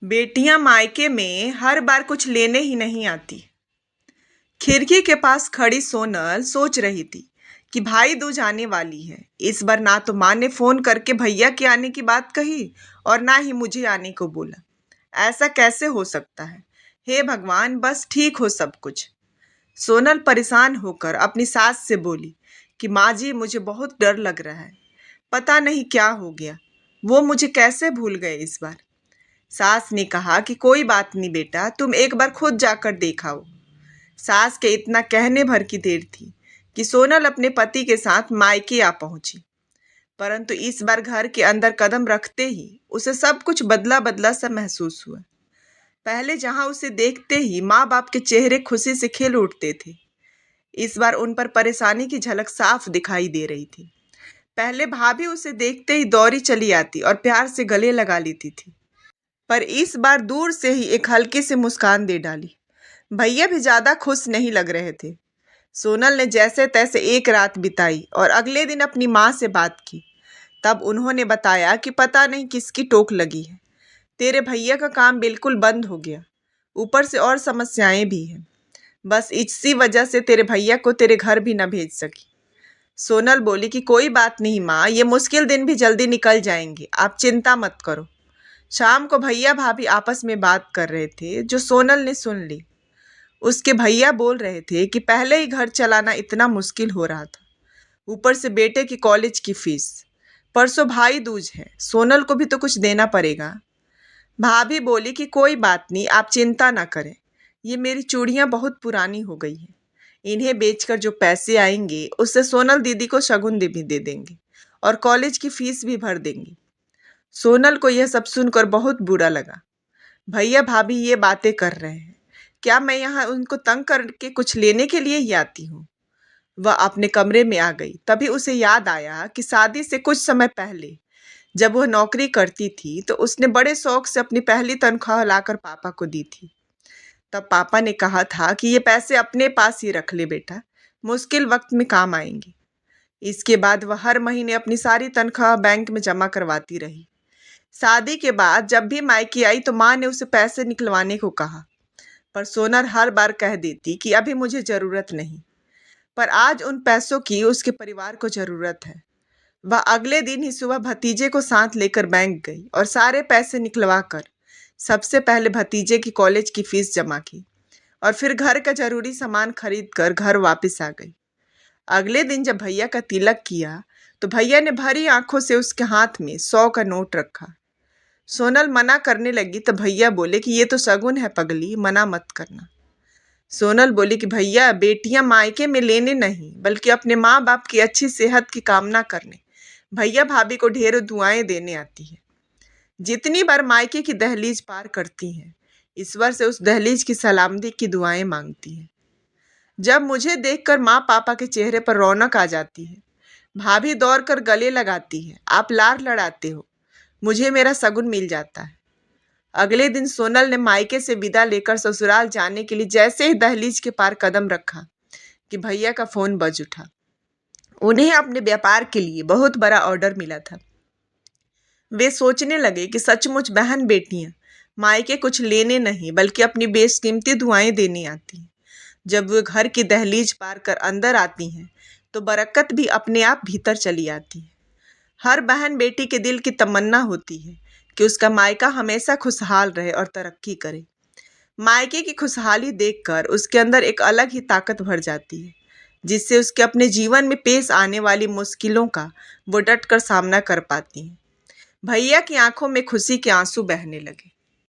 बेटियां मायके में हर बार कुछ लेने ही नहीं आती। खिड़की के पास खड़ी सोनल सोच रही थी कि भाई दूज आने वाली है। इस बार ना तो माँ ने फोन करके भैया के आने की बात कही और ना ही मुझे आने को बोला। ऐसा कैसे हो सकता है? हे भगवान, बस ठीक हो सब कुछ। सोनल परेशान होकर अपनी सास से बोली कि माँ जी, मुझे बहुत डर लग रहा है। पता नहीं क्या हो गया, वो मुझे कैसे भूल गए इस बार। सास ने कहा कि कोई बात नहीं बेटा, तुम एक बार खुद जाकर देखाओ। सास के इतना कहने भर की देर थी कि सोनल अपने पति के साथ मायके आ पहुंची। परंतु इस बार घर के अंदर कदम रखते ही उसे सब कुछ बदला बदला सा महसूस हुआ। पहले जहां उसे देखते ही माँ बाप के चेहरे खुशी से खिल उठते थे, इस बार उन पर परेशानी की झलक साफ दिखाई दे रही थी। पहले भाभी उसे देखते ही दौड़ी चली आती और प्यार से गले लगा लेती थी, पर इस बार दूर से ही एक हल्की सी मुस्कान दे डाली। भैया भी ज्यादा खुश नहीं लग रहे थे। सोनल ने जैसे तैसे एक रात बिताई और अगले दिन अपनी माँ से बात की। तब उन्होंने बताया कि पता नहीं किसकी टोक लगी है, तेरे भैया का काम बिल्कुल बंद हो गया। ऊपर से और समस्याएं भी हैं। बस इसी वजह से तेरे भैया को तेरे घर भी न भेज सकी। सोनल बोली कि कोई बात नहीं माँ, ये मुश्किल दिन भी जल्दी निकल जाएंगे, आप चिंता मत करो। शाम को भैया भाभी आपस में बात कर रहे थे, जो सोनल ने सुन ली। उसके भैया बोल रहे थे कि पहले ही घर चलाना इतना मुश्किल हो रहा था, ऊपर से बेटे की कॉलेज की फीस। परसों भाई दूज है, सोनल को भी तो कुछ देना पड़ेगा। भाभी बोली कि कोई बात नहीं, आप चिंता ना करें। ये मेरी चूड़ियाँ बहुत पुरानी हो गई हैं, इन्हें बेचकर जो पैसे आएंगे उससे सोनल दीदी को शगुन भी दे देंगे और कॉलेज की फीस भी भर देंगे। सोनल को यह सब सुनकर बहुत बुरा लगा। भैया भाभी ये बातें कर रहे हैं, क्या मैं यहाँ उनको तंग करके कुछ लेने के लिए ही आती हूँ? वह अपने कमरे में आ गई। तभी उसे याद आया कि शादी से कुछ समय पहले जब वह नौकरी करती थी तो उसने बड़े शौक से अपनी पहली तनख्वाह लाकर पापा को दी थी। तब पापा ने कहा था कि ये पैसे अपने पास ही रख ले बेटा, मुश्किल वक्त में काम आएंगे। इसके बाद वह हर महीने अपनी सारी तनख्वाह बैंक में जमा करवाती रही। शादी के बाद जब भी मायके आई तो माँ ने उसे पैसे निकलवाने को कहा, पर सोनल हर बार कह देती कि अभी मुझे जरूरत नहीं। पर आज उन पैसों की उसके परिवार को जरूरत है। वह अगले दिन ही सुबह भतीजे को साथ लेकर बैंक गई और सारे पैसे निकलवा कर सबसे पहले भतीजे की कॉलेज की फीस जमा की और फिर घर का जरूरी सामान खरीद कर घर वापस आ गई। अगले दिन जब भैया का तिलक किया तो भैया ने भरी आंखों से उसके हाथ में 100 का नोट रखा। सोनल मना करने लगी तो भैया बोले कि ये तो शगुन है पगली, मना मत करना। सोनल बोली कि भैया, बेटियां मायके में लेने नहीं बल्कि अपने माँ बाप की अच्छी सेहत की कामना करने भैया भाभी को ढेरों दुआएं देने आती है। जितनी बार मायके की दहलीज पार करती हैं, ईश्वर से उस दहलीज की सलामती की दुआएं मांगती हैं। जब मुझे देखकर माँ पापा के चेहरे पर रौनक आ जाती है, भाभी दौड़कर गले लगाती है, आप लार लड़ाते हो, मुझे मेरा शगुन मिल जाता है। अगले दिन सोनल ने मायके से विदा लेकर ससुराल जाने के लिए जैसे ही दहलीज के पार कदम रखा कि भैया का फोन बज उठा। उन्हें अपने व्यापार के लिए बहुत बड़ा ऑर्डर मिला था। वे सोचने लगे कि सचमुच बहन बेटियां मायके कुछ लेने नहीं बल्कि अपनी बेशकीमती दुआएं देने आती हैं। जब वे घर की दहलीज पार कर अंदर आती हैं तो बरकत भी अपने आप भीतर चली आती है। हर बहन बेटी के दिल की तमन्ना होती है कि उसका मायका हमेशा खुशहाल रहे और तरक्की करे। मायके की खुशहाली देखकर उसके अंदर एक अलग ही ताकत भर जाती है, जिससे उसके अपने जीवन में पेश आने वाली मुश्किलों का वो डट कर सामना कर पाती हैं। भैया की आंखों में खुशी के आंसू बहने लगे।